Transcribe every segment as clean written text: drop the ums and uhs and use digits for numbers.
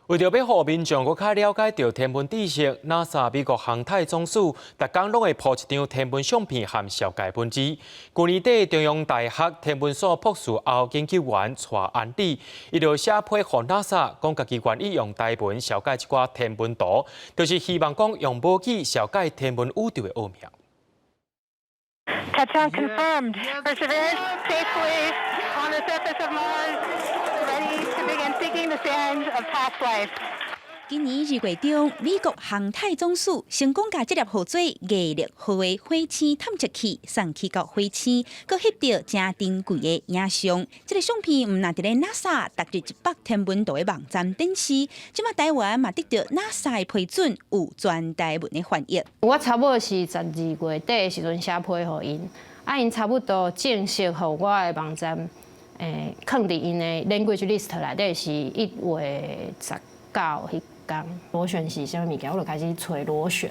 为着要让民众更加了解到天文知识 ，NASA 美国航太总署逐天拢会铺一张天文相片和小解本子。去年底，中央大学天文所博士后研究员蔡安丽，伊就写批给 NASA， 讲家己愿意用台文小解一寡天文图，就是希望讲用母语小解天文宇宙的奥妙。Touchdown confirmed. Perseverance safely on the surface of Mars, ready to begin seeking the sands of past life. 今年2月中，美国航太总署成功把这粒号做毅力号的火星探测器送去到火星，佮翕到正珍贵的影像。这个相片唔但伫咧 NASA 逐日100天文图的网站展示，即马台湾嘛得到 NASA 的批准，有全台文的翻译。我差不多是12月底的时阵写批给因，因差不多正式互我的网站，放伫因的 language list 内底是1月19迄。螺旋是啥物物件？我就开始找螺旋、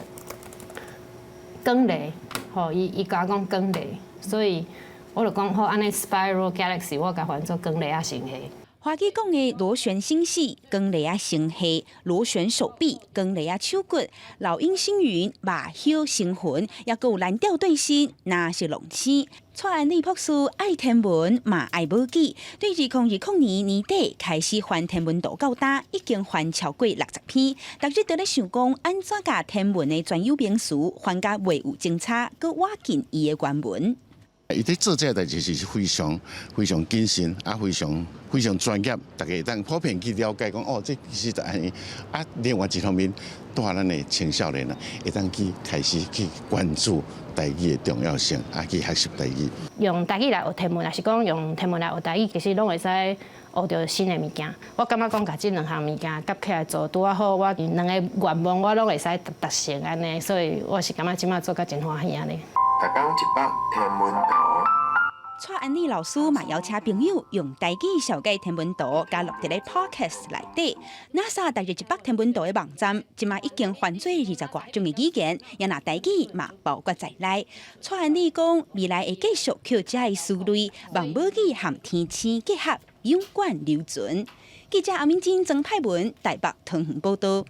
光雷，吼，伊甲我讲光雷，所以我就讲好，安尼 spiral galaxy 我甲换做光雷啊星系。华语讲的螺旋星系、光雷啊星系、螺旋手臂、光雷啊手骨、老鹰星云、马丘星云，也佮有蓝调对星、那是龙星。蔡安丽博士爱天文嘛爱武语，对2020年底开始翻天文图到今，已经翻超过60篇。逐日都咧想讲，安怎甲天文的专有名词翻甲袂有精彩，佮挖进伊的原文。伊在做这代志是非常谨慎，非常专业，大家当普遍去了解讲哦，这其实就安尼。另外一方面，带咱的青少年啊，会当去开始去关注台语的重要性，去学习台语。用台语来学天文，也是讲用天文来学台语，其实拢会使学到新的物件。我感觉讲，甲这两项物件夹起来做拄啊好，我两个愿望我拢会使达成安尼，所以我是感觉即马做甲真欢喜安尼。逐天100天文图。蔡安丽老师嘛邀请朋友用台语小解天文图，加录伫咧 Podcast 内底。NASA 逐日100天文图的网站，即马已经翻做20多种的语言，也拿台语嘛包括在内。蔡安丽讲，未来会继续靠这的思路，往母语和天星结合，永远留存。记者阿明金、曾派文台北桃园报道。